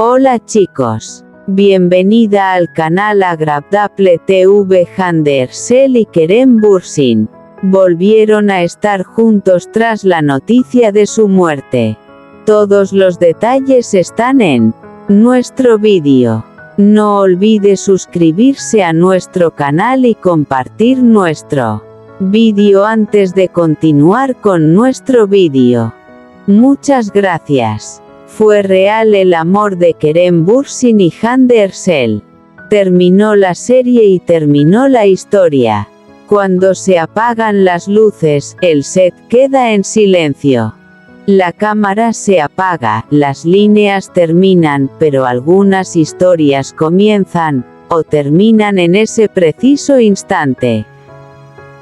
Hola chicos. Bienvenida al canal Agradable TV. Hande Erçel y Kerem Bürsin volvieron a estar juntos tras la noticia de su muerte. Todos los detalles están en nuestro vídeo. No olvide suscribirse a nuestro canal y compartir nuestro vídeo antes de continuar con nuestro vídeo. Muchas gracias. Fue real el amor de Kerem Bürsin y Hande Erçel. Terminó la serie y terminó la historia. Cuando se apagan las luces, el set queda en silencio. La cámara se apaga, las líneas terminan, pero algunas historias comienzan, o terminan en ese preciso instante.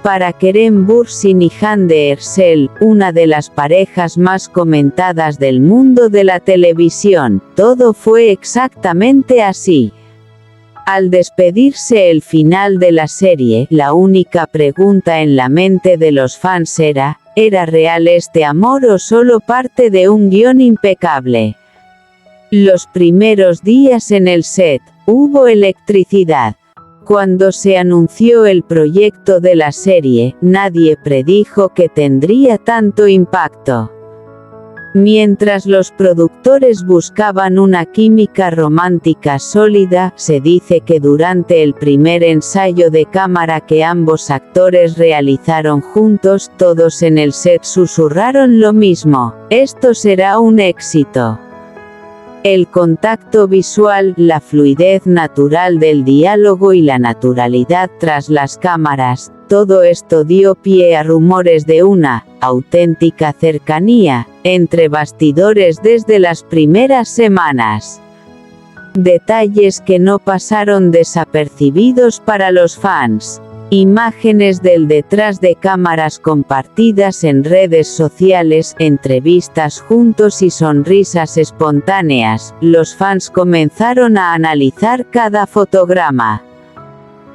Para Kerem Bürsin y Hande Erçel, una de las parejas más comentadas del mundo de la televisión, todo fue exactamente así. Al despedirse el final de la serie, la única pregunta en la mente de los fans ¿era real este amor o solo parte de un guión impecable? Los primeros días en el set, hubo electricidad. Cuando se anunció el proyecto de la serie, nadie predijo que tendría tanto impacto. Mientras los productores buscaban una química romántica sólida, se dice que durante el primer ensayo de cámara que ambos actores realizaron juntos, todos en el set susurraron lo mismo: esto será un éxito. El contacto visual, la fluidez natural del diálogo y la naturalidad tras las cámaras, todo esto dio pie a rumores de una auténtica cercanía entre bastidores desde las primeras semanas. Detalles que no pasaron desapercibidos para los fans. Imágenes del detrás de cámaras compartidas en redes sociales, entrevistas juntos y sonrisas espontáneas. Los fans comenzaron a analizar cada fotograma.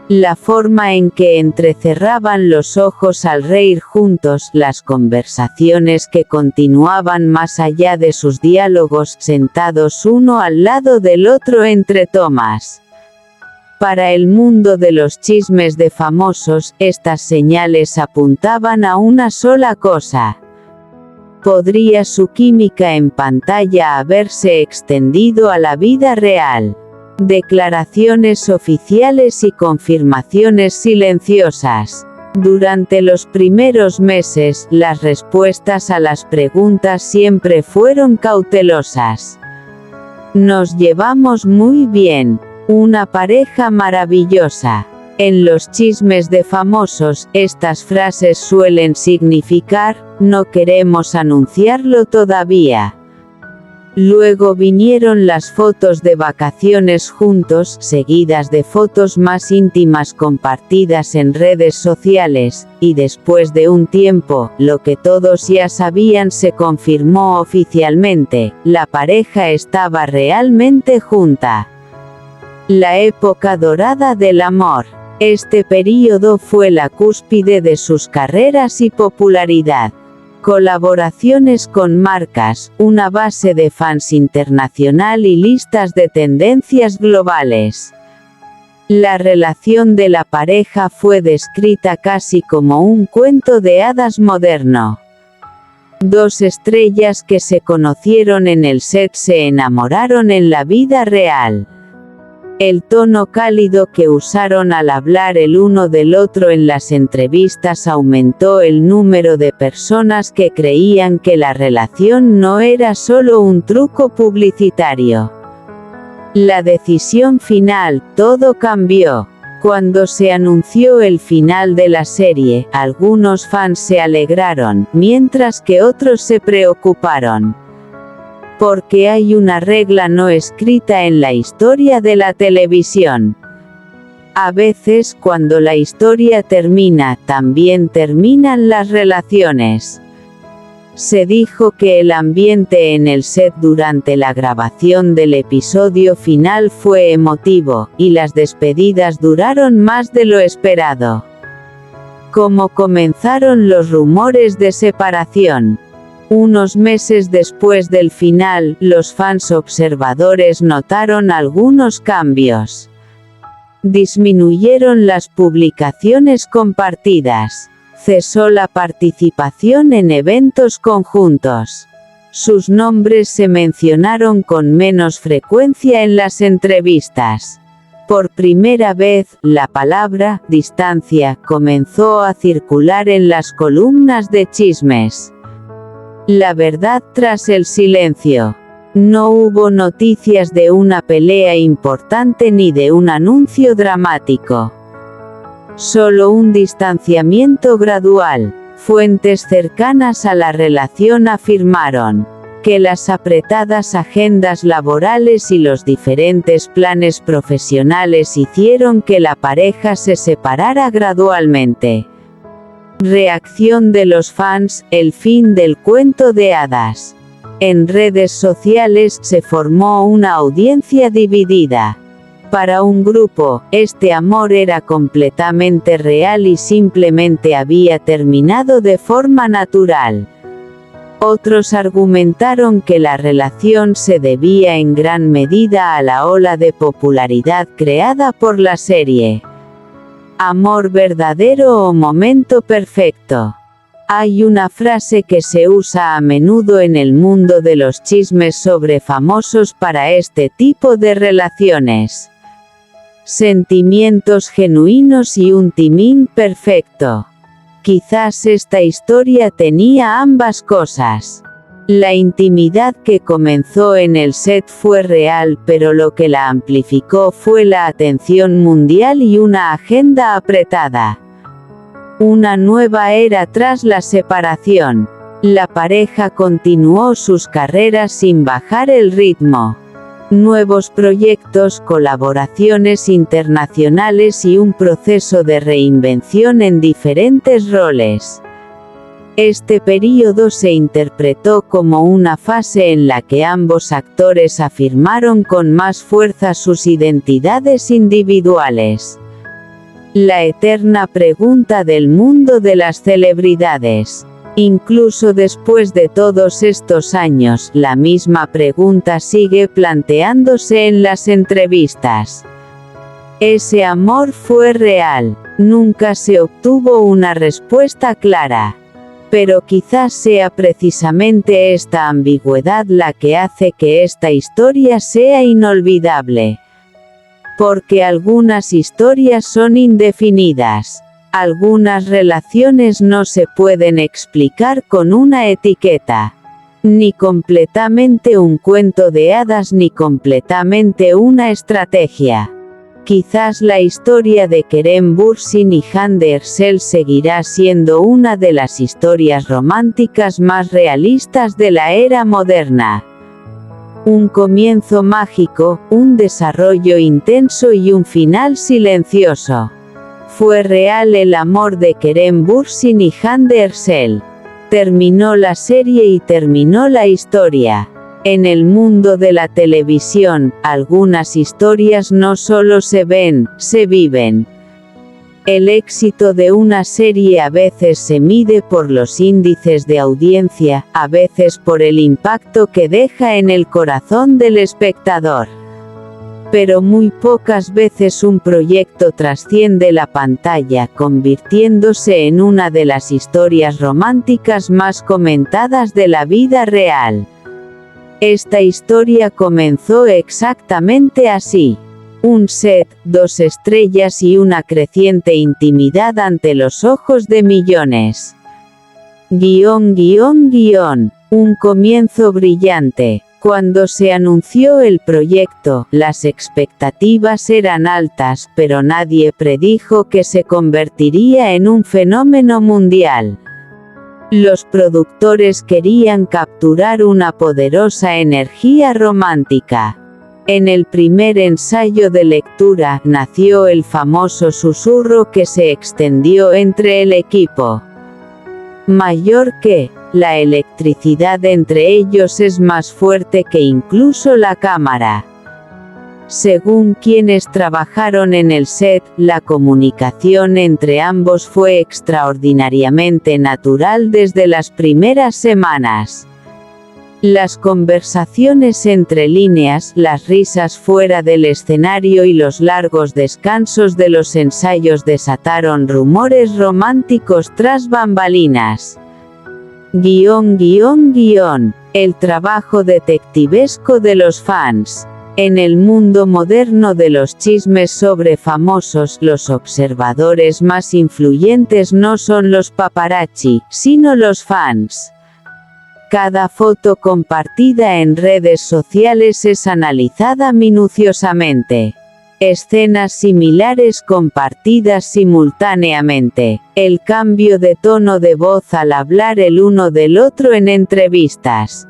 La forma en que entrecerraban los ojos al reír juntos, las conversaciones que continuaban más allá de sus diálogos, sentados uno al lado del otro entre tomas. Para el mundo de los chismes de famosos, estas señales apuntaban a una sola cosa. ¿Podría su química en pantalla haberse extendido a la vida real? Declaraciones oficiales y confirmaciones silenciosas. Durante los primeros meses, las respuestas a las preguntas siempre fueron cautelosas. Nos llevamos muy bien. Una pareja maravillosa. En los chismes de famosos, estas frases suelen significar: no queremos anunciarlo todavía. Luego vinieron las fotos de vacaciones juntos, seguidas de fotos más íntimas compartidas en redes sociales, y después de un tiempo, lo que todos ya sabían se confirmó oficialmente: la pareja estaba realmente junta. La época dorada del amor. Este período fue la cúspide de sus carreras y popularidad. Colaboraciones con marcas, una base de fans internacional y listas de tendencias globales. La relación de la pareja fue descrita casi como un cuento de hadas moderno. Dos estrellas que se conocieron en el set se enamoraron en la vida real. El tono cálido que usaron al hablar el uno del otro en las entrevistas aumentó el número de personas que creían que la relación no era solo un truco publicitario. La decisión final, todo cambió. Cuando se anunció el final de la serie, algunos fans se alegraron, mientras que otros se preocuparon. Porque hay una regla no escrita en la historia de la televisión. A veces, cuando la historia termina, también terminan las relaciones. Se dijo que el ambiente en el set durante la grabación del episodio final fue emotivo, y las despedidas duraron más de lo esperado. ¿Cómo comenzaron los rumores de separación? Unos meses después del final, los fans observadores notaron algunos cambios. Disminuyeron las publicaciones compartidas. Cesó la participación en eventos conjuntos. Sus nombres se mencionaron con menos frecuencia en las entrevistas. Por primera vez, la palabra «distancia» comenzó a circular en las columnas de chismes. La verdad tras el silencio. No hubo noticias de una pelea importante ni de un anuncio dramático. Solo un distanciamiento gradual. Fuentes cercanas a la relación afirmaron que las apretadas agendas laborales y los diferentes planes profesionales hicieron que la pareja se separara gradualmente. Reacción de los fans: el fin del cuento de hadas. En redes sociales se formó una audiencia dividida. Para un grupo, este amor era completamente real y simplemente había terminado de forma natural. Otros argumentaron que la relación se debía en gran medida a la ola de popularidad creada por la serie. Amor verdadero o momento perfecto. Hay una frase que se usa a menudo en el mundo de los chismes sobre famosos para este tipo de relaciones. Sentimientos genuinos y un timing perfecto. Quizás esta historia tenía ambas cosas. La intimidad que comenzó en el set fue real, pero lo que la amplificó fue la atención mundial y una agenda apretada. Una nueva era tras la separación. La pareja continuó sus carreras sin bajar el ritmo. Nuevos proyectos, colaboraciones internacionales y un proceso de reinvención en diferentes roles. Este período se interpretó como una fase en la que ambos actores afirmaron con más fuerza sus identidades individuales. La eterna pregunta del mundo de las celebridades. Incluso después de todos estos años, la misma pregunta sigue planteándose en las entrevistas. ¿Ese amor fue real? Nunca se obtuvo una respuesta clara. Pero quizás sea precisamente esta ambigüedad la que hace que esta historia sea inolvidable. Porque algunas historias son indefinidas. Algunas relaciones no se pueden explicar con una etiqueta. Ni completamente un cuento de hadas ni completamente una estrategia. Quizás la historia de Kerem Bürsin y Hande Erçel seguirá siendo una de las historias románticas más realistas de la era moderna. Un comienzo mágico, un desarrollo intenso y un final silencioso. Fue real el amor de Kerem Bürsin y Hande Erçel. Terminó la serie y terminó la historia. En el mundo de la televisión, algunas historias no solo se ven, se viven. El éxito de una serie a veces se mide por los índices de audiencia, a veces por el impacto que deja en el corazón del espectador. Pero muy pocas veces un proyecto trasciende la pantalla, convirtiéndose en una de las historias románticas más comentadas de la vida real. Esta historia comenzó exactamente así. Un set, 2 estrellas y una creciente intimidad ante los ojos de millones. Un comienzo brillante. Cuando se anunció el proyecto, las expectativas eran altas, pero nadie predijo que se convertiría en un fenómeno mundial. Los productores querían capturar una poderosa energía romántica. En el primer ensayo de lectura, nació el famoso susurro que se extendió entre el equipo. Mayor que, la electricidad entre ellos es más fuerte que incluso la cámara. Según quienes trabajaron en el set, la comunicación entre ambos fue extraordinariamente natural desde las primeras semanas. Las conversaciones entre líneas, las risas fuera del escenario y los largos descansos de los ensayos desataron rumores románticos tras bambalinas. El trabajo detectivesco de los fans. En el mundo moderno de los chismes sobre famosos, los observadores más influyentes no son los paparazzi, sino los fans. Cada foto compartida en redes sociales es analizada minuciosamente. Escenas similares compartidas simultáneamente. El cambio de tono de voz al hablar el uno del otro en entrevistas.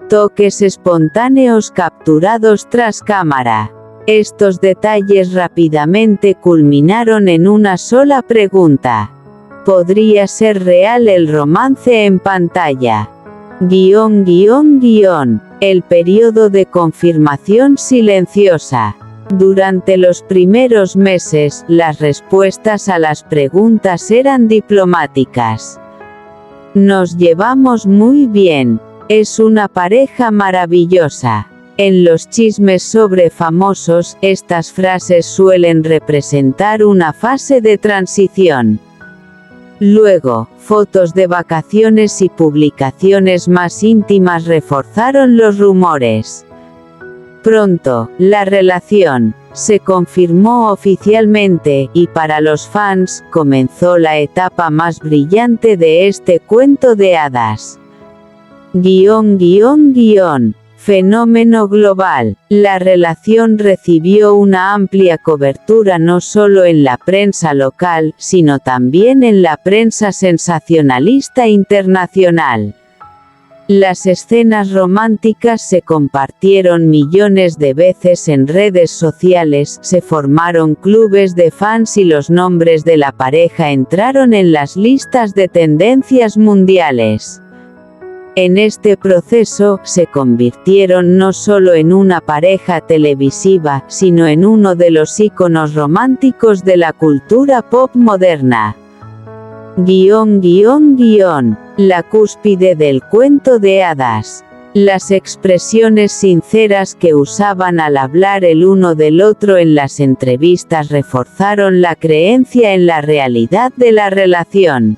Toques espontáneos capturados tras cámara. Estos detalles rápidamente culminaron en una sola pregunta. ¿Podría ser real el romance en pantalla? El periodo de confirmación silenciosa. Durante los primeros meses, las respuestas a las preguntas eran diplomáticas. Nos llevamos muy bien. Es una pareja maravillosa. En los chismes sobre famosos, estas frases suelen representar una fase de transición. Luego, fotos de vacaciones y publicaciones más íntimas reforzaron los rumores. Pronto, la relación se confirmó oficialmente, y para los fans, comenzó la etapa más brillante de este cuento de hadas. Fenómeno global. La relación recibió una amplia cobertura no solo en la prensa local, sino también en la prensa sensacionalista internacional. Las escenas románticas se compartieron millones de veces en redes sociales, se formaron clubes de fans y los nombres de la pareja entraron en las listas de tendencias mundiales. En este proceso, se convirtieron no solo en una pareja televisiva, sino en uno de los íconos románticos de la cultura pop moderna. La cúspide del cuento de hadas. Las expresiones sinceras que usaban al hablar el uno del otro en las entrevistas reforzaron la creencia en la realidad de la relación.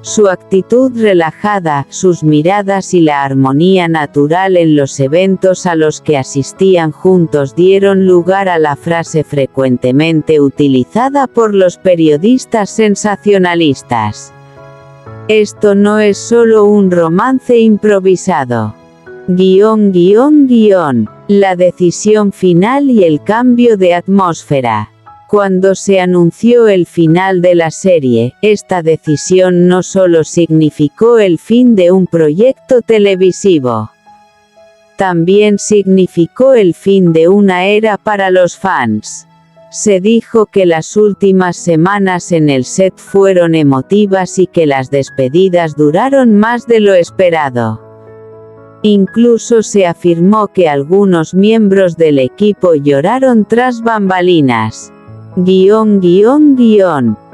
Su actitud relajada, sus miradas y la armonía natural en los eventos a los que asistían juntos dieron lugar a la frase frecuentemente utilizada por los periodistas sensacionalistas. Esto no es solo un romance improvisado. La decisión final y el cambio de atmósfera. Cuando se anunció el final de la serie, esta decisión no solo significó el fin de un proyecto televisivo. También significó el fin de una era para los fans. Se dijo que las últimas semanas en el set fueron emotivas y que las despedidas duraron más de lo esperado. Incluso se afirmó que algunos miembros del equipo lloraron tras bambalinas.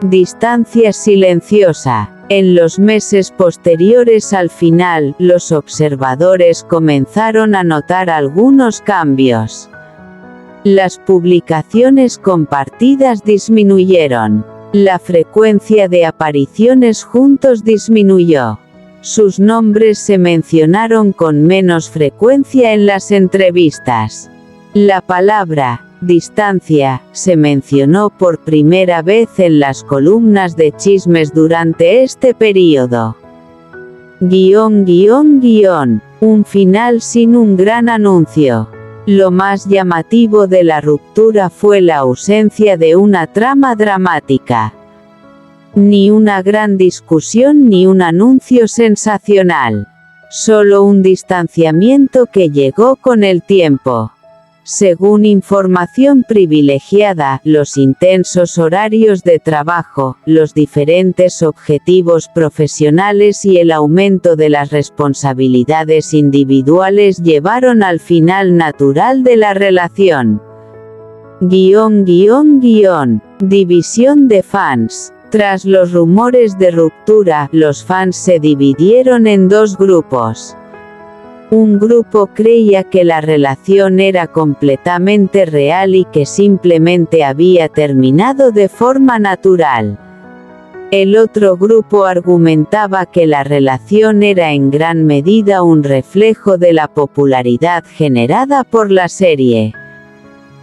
Distancia silenciosa. En los meses posteriores al final, los observadores comenzaron a notar algunos cambios. Las publicaciones compartidas disminuyeron. La frecuencia de apariciones juntos disminuyó. Sus nombres se mencionaron con menos frecuencia en las entrevistas. La palabra distancia se mencionó por primera vez en las columnas de chismes durante este período. Un final sin un gran anuncio. Lo más llamativo de la ruptura fue la ausencia de una trama dramática. Ni una gran discusión ni un anuncio sensacional. Solo un distanciamiento que llegó con el tiempo. Según información privilegiada, los intensos horarios de trabajo, los diferentes objetivos profesionales y el aumento de las responsabilidades individuales llevaron al final natural de la relación. División de fans. Tras los rumores de ruptura, los fans se dividieron en dos grupos. Un grupo creía que la relación era completamente real y que simplemente había terminado de forma natural. El otro grupo argumentaba que la relación era en gran medida un reflejo de la popularidad generada por la serie.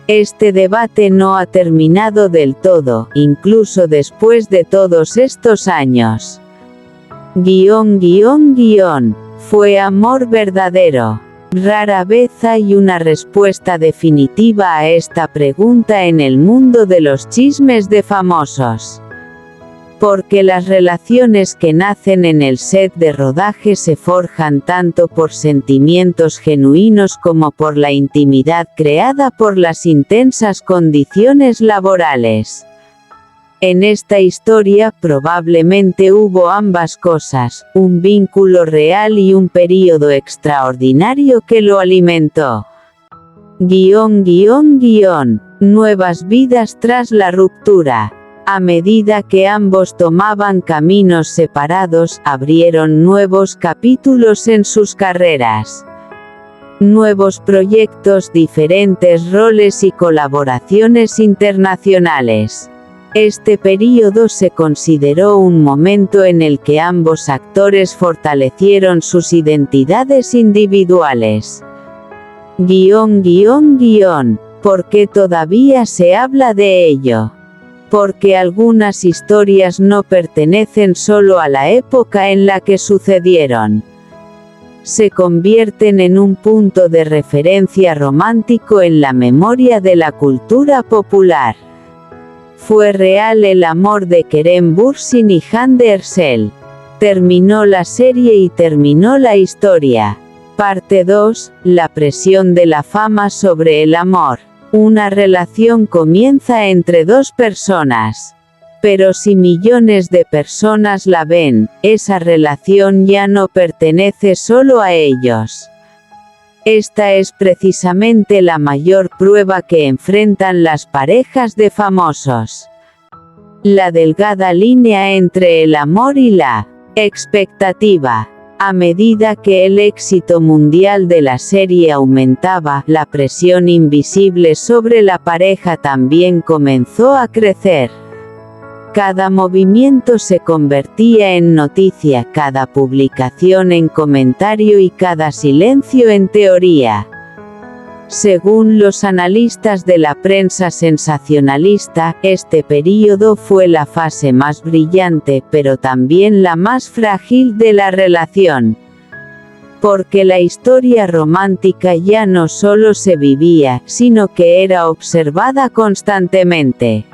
Este debate no ha terminado del todo, incluso después de todos estos años. ¿Fue amor verdadero? Rara vez hay una respuesta definitiva a esta pregunta en el mundo de los chismes de famosos. Porque las relaciones que nacen en el set de rodaje se forjan tanto por sentimientos genuinos como por la intimidad creada por las intensas condiciones laborales. En esta historia probablemente hubo ambas cosas, un vínculo real y un período extraordinario que lo alimentó. Nuevas vidas tras la ruptura. A medida que ambos tomaban caminos separados, abrieron nuevos capítulos en sus carreras. Nuevos proyectos, diferentes roles y colaboraciones internacionales. Este período se consideró un momento en el que ambos actores fortalecieron sus identidades individuales. ¿Por qué todavía se habla de ello? Porque algunas historias no pertenecen solo a la época en la que sucedieron. Se convierten en un punto de referencia romántico en la memoria de la cultura popular. Fue real el amor de Kerem Bürsin y Hande Erçel. Terminó la serie y terminó la historia. Parte 2. La presión de la fama sobre el amor. Una relación comienza entre dos personas. Pero si millones de personas la ven, esa relación ya no pertenece solo a ellos. Esta es precisamente la mayor prueba que enfrentan las parejas de famosos. La delgada línea entre el amor y la expectativa. A medida que el éxito mundial de la serie aumentaba, la presión invisible sobre la pareja también comenzó a crecer. Cada movimiento se convertía en noticia, cada publicación en comentario y cada silencio en teoría. Según los analistas de la prensa sensacionalista, este período fue la fase más brillante, pero también la más frágil de la relación. Porque la historia romántica ya no solo se vivía, sino que era observada constantemente.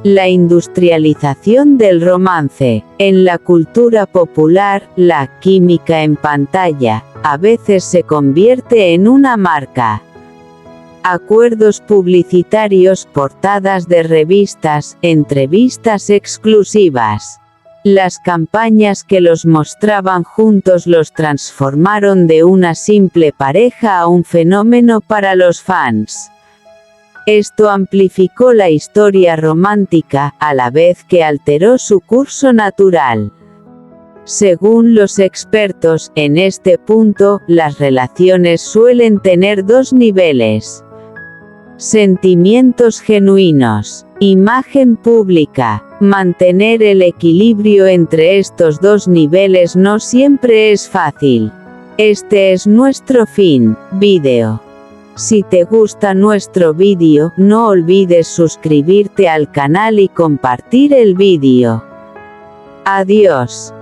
La industrialización del romance. En la cultura popular, la química en pantalla a veces se convierte en una marca. Acuerdos publicitarios, portadas de revistas, entrevistas exclusivas. Las campañas que los mostraban juntos los transformaron de una simple pareja a un fenómeno para los fans. Esto amplificó la historia romántica, a la vez que alteró su curso natural. Según los expertos, en este punto, las relaciones suelen tener dos niveles. Sentimientos genuinos. Imagen pública. Mantener el equilibrio entre estos dos niveles no siempre es fácil. Este es nuestro fin. Vídeo. Si te gusta nuestro vídeo, no olvides suscribirte al canal y compartir el vídeo. Adiós.